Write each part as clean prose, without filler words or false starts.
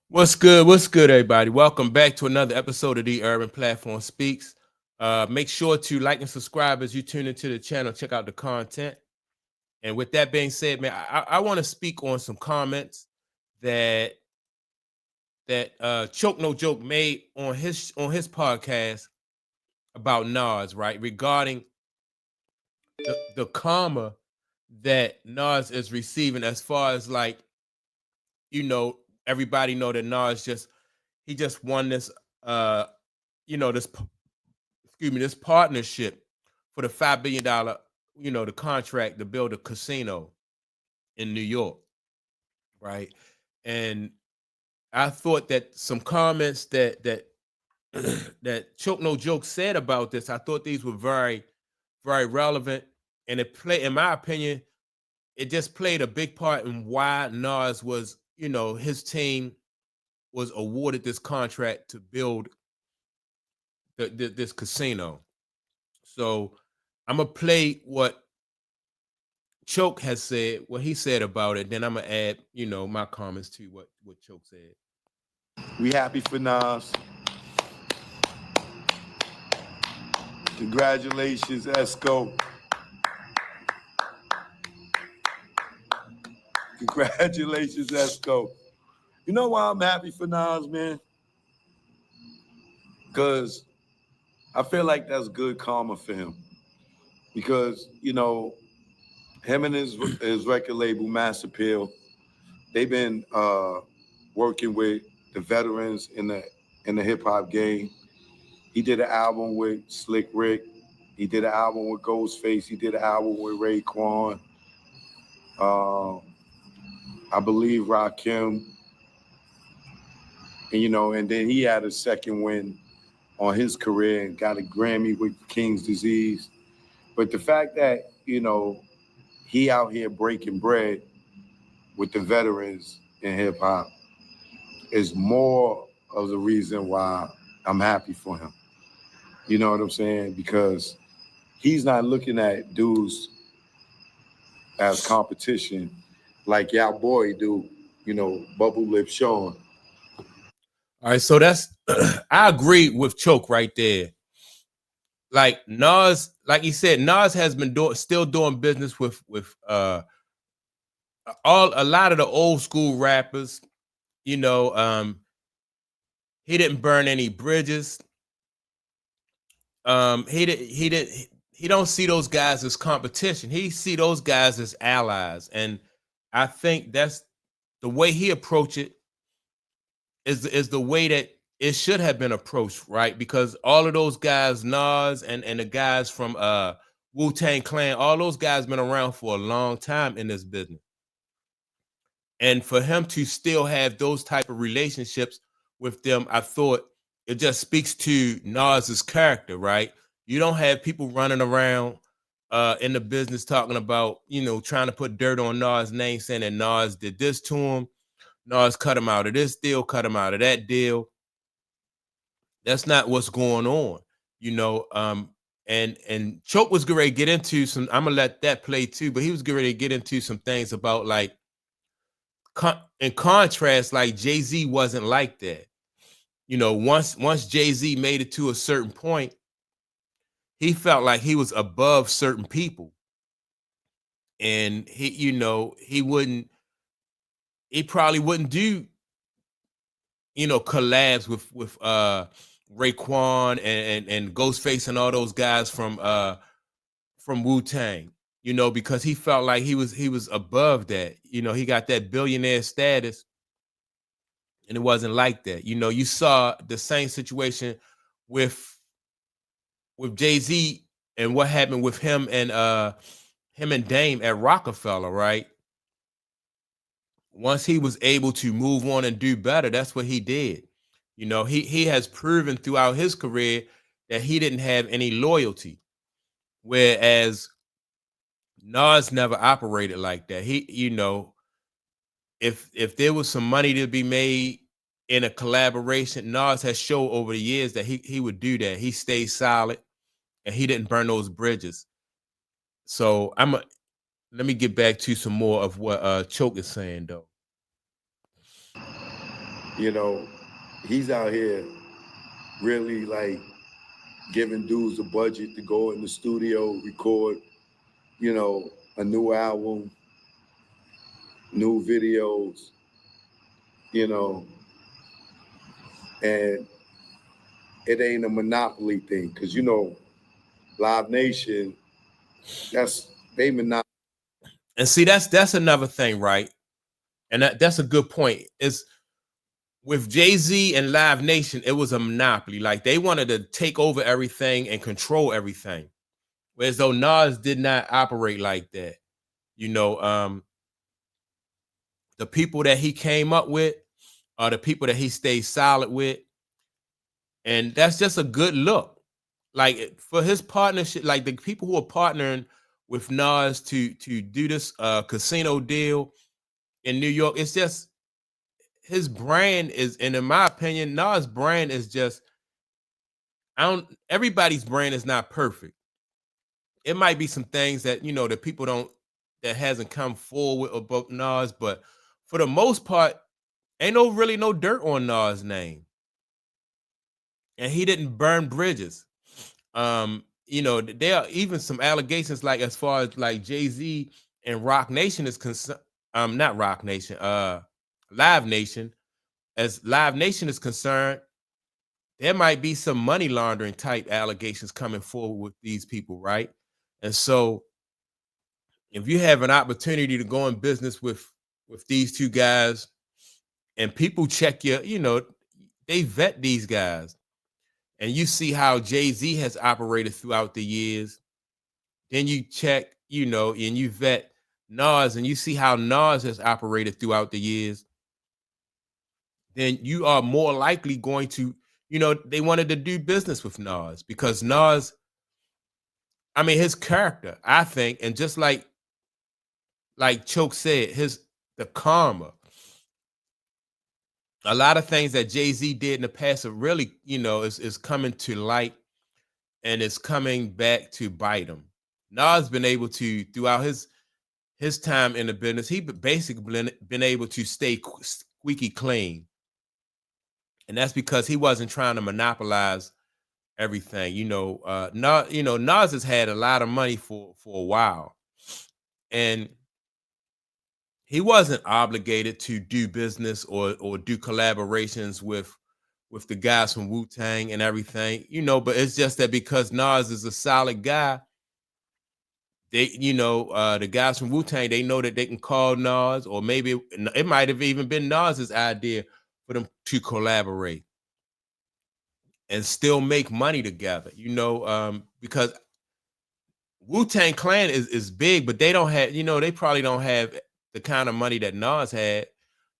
What's good? What's good, everybody? Welcome back to another episode of the Urban Platform Speaks. Make sure to like and subscribe as you tune into the channel. Check out the content. And with that being said, man, I want to speak on some comments that Choke No Joke made on his podcast about Nas, right? Regarding the karma that Nas is receiving, as far as like, you know, everybody know that Nas he just won this uh this this partnership for the $5 billion, the contract to build a casino in New York, right? And I thought that some comments that that Choke No Joke said about this, I thought these were very, very relevant, and in my opinion, it just played a big part in why Nas was, his team was awarded this contract to build this casino. So I'm gonna play what Choke has said, what he said about it. Then I'm gonna add, my comments to what Choke said. We happy for Nas. Congratulations, Esco. Congratulations, Esco. You know why I'm happy for Nas, man? Because I feel like that's good karma for him. Because, him and his record label, Mass Appeal, they've been working with the veterans in the hip hop game. He did an album with Slick Rick. He did an album with Ghostface. He did an album with Raekwon. Uh, I believe Rakim. And then he had a second win on his career and got a Grammy with King's Disease. But the fact that, he out here breaking bread with the veterans in hip hop is more of the reason why I'm happy for him. You know what I'm saying? Because he's not looking at dudes as competition like y'all boy do, Bubble Lip Sean. All right, so that's I agree with Choke right there. Like Nas, like he said, Nas has been still doing business with a lot of the old school rappers. You know, he didn't burn any bridges. He don't see those guys as competition. He see those guys as allies, and I think that's the way he approached it is the way that it should have been approached, right? Because all of those guys, Nas and the guys from Wu-Tang Clan, all those guys been around for a long time in this business. And for him to still have those type of relationships with them, I thought it just speaks to Nas's character, right? You don't have people running around in the business talking about, trying to put dirt on Nas' name, saying that Nas did this to him. Nas cut him out of this deal, cut him out of that deal. That's not what's going on, you know. And Choke was getting ready to get into some. I'm gonna let that play too, but he was getting ready to get into some things about like, in contrast, like Jay-Z wasn't like that. Once Jay-Z made it to a certain point, he felt like he was above certain people, and he probably wouldn't do collabs with Raekwon and Ghostface and all those guys from Wu-Tang, because he felt like he was above that. He got that billionaire status, and it wasn't like that. You saw the same situation with Jay-Z and what happened with him and Dame at Rockefeller, right? Once he was able to move on and do better, that's what he did. He has proven throughout his career that he didn't have any loyalty, whereas Nas never operated like that. If there was some money to be made in a collaboration, Nas has showed over the years that he would do that. He stayed solid and he didn't burn those bridges. So let me get back to some more of what Choke is saying though. You know, he's out here really like giving dudes a budget to go in the studio, record, you know, a new album, new videos, you know, and it ain't a monopoly thing. Cause you know, Live Nation, they monopoly. And see, that's another thing, right? And that's a good point. Is with Jay-Z and Live Nation, it was a monopoly. Like they wanted to take over everything and control everything. Whereas though Nas did not operate like that. You know, the people that he came up with are the people that he stayed solid with. And that's just a good look. Like for his partnership, like the people who are partnering with Nas to do this casino deal in New York, it's just his brand is, and in my opinion, Nas' brand is just, everybody's brand is not perfect. It might be some things that, you know, that people don't, that hasn't come forward about Nas, but for the most part, ain't really no dirt on Nas' name. And he didn't burn bridges. You know, there are even some allegations, like as far as like Jay-Z and Rock Nation is concerned, not Rock Nation, Live Nation. As Live Nation is concerned, there might be some money laundering type allegations coming forward with these people, right? And so if you have an opportunity to go in business with these two guys, and people check your, you know, they vet these guys, and you see how Jay-Z has operated throughout the years, then you check, you know, and you vet Nas, and you see how Nas has operated throughout the years, then you are more likely going to, you know, they wanted to do business with Nas because Nas, I mean, his character, I think, and just like Choke said, the karma, a lot of things that Jay-Z did in the past are really, you know, is coming to light, and it's coming back to bite him. Nas been able to, throughout his time in the business, he basically been able to stay squeaky clean. And that's because he wasn't trying to monopolize everything. You know, Nas has had a lot of money for a while. And he wasn't obligated to do business or do collaborations with the guys from Wu-Tang and everything, you know, but it's just that because Nas is a solid guy, they, you know, the guys from Wu-Tang, they know that they can call Nas, or maybe it might have even been Nas's idea for them to collaborate and still make money together, you know, because Wu-Tang Clan is big, but they don't have, you know, they probably don't have the kind of money that Nas had,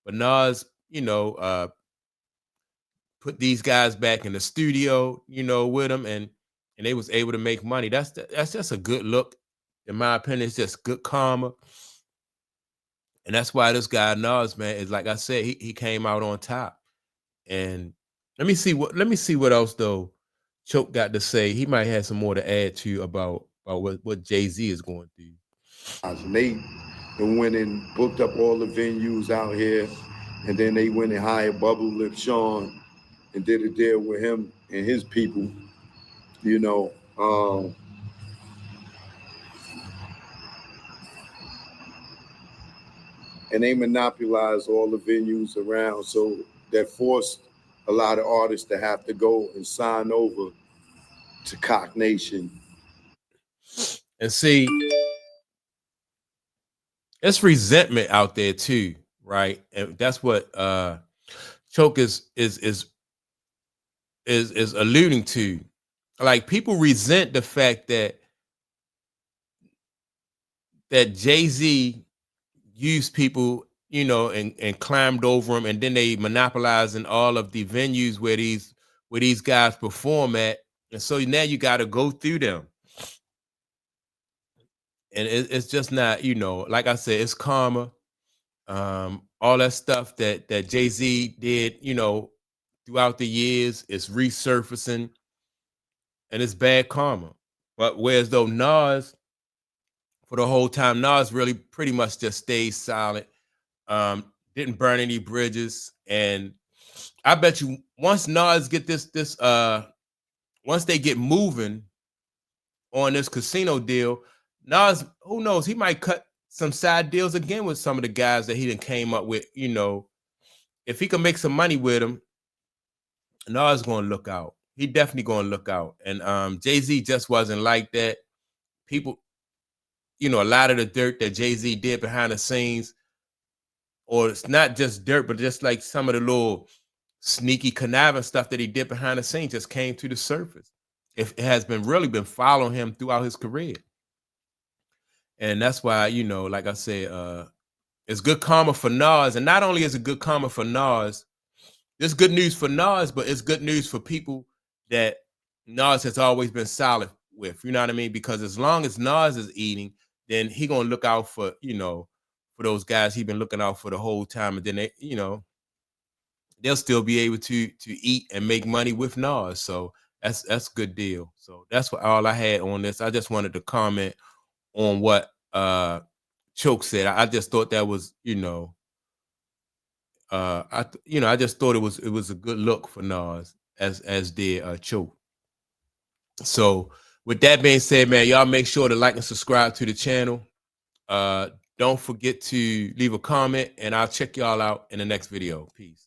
but Nas, you know, put these guys back in the studio, you know, with them, and they was able to make money. That's just a good look, in my opinion. It's just good karma, and that's why this guy Nas, man, is, like I said, he came out on top. And let me see what else though Choke got to say. He might have some more to add to you about what Jay-Z is going through. And they went and booked up all the venues out here, and then they went and hired Bubble Lip Sean and did a deal with him and his people, you know. And they monopolized all the venues around, so that forced a lot of artists to have to go and sign over to Cock Nation. And see, it's resentment out there too, right? And that's what Choke is alluding to. Like, people resent the fact that Jay-Z used people, you know, and climbed over them, and then they monopolizing all of the venues where these guys perform at, and so now you got to go through them, and it's just not, you know, like I said, it's karma. All that stuff that Jay-Z did, you know, throughout the years, is resurfacing, and it's bad karma. But whereas though Nas, for the whole time, Nas really pretty much just stayed silent, didn't burn any bridges, and I bet you once Nas get this once they get moving on this casino deal, Nas, who knows, he might cut some side deals again with some of the guys that he done came up with. You know, if he can make some money with them, Nas gonna look out. He definitely gonna look out. And Jay-Z just wasn't like that. People, you know, a lot of the dirt that Jay-Z did behind the scenes, or it's not just dirt, but just like some of the little sneaky conniving stuff that he did behind the scenes just came to the surface. It has been really been following him throughout his career. And that's why, you know, like I said, it's good karma for Nas. And not only is it good karma for Nas, it's good news for Nas, but it's good news for people that Nas has always been solid with. You know what I mean? Because as long as Nas is eating, then he gonna look out for, you know, for those guys he been looking out for the whole time. And then they, you know, they'll still be able to eat and make money with Nas. So that's a good deal. So that's what all I had on this. I just wanted to comment on what Choke said. I just thought that was, you know, I just thought it was a good look for Nas, as did Choke. So with that being said, man, y'all make sure to like and subscribe to the channel. Don't forget to leave a comment, and I'll check y'all out in the next video. Peace.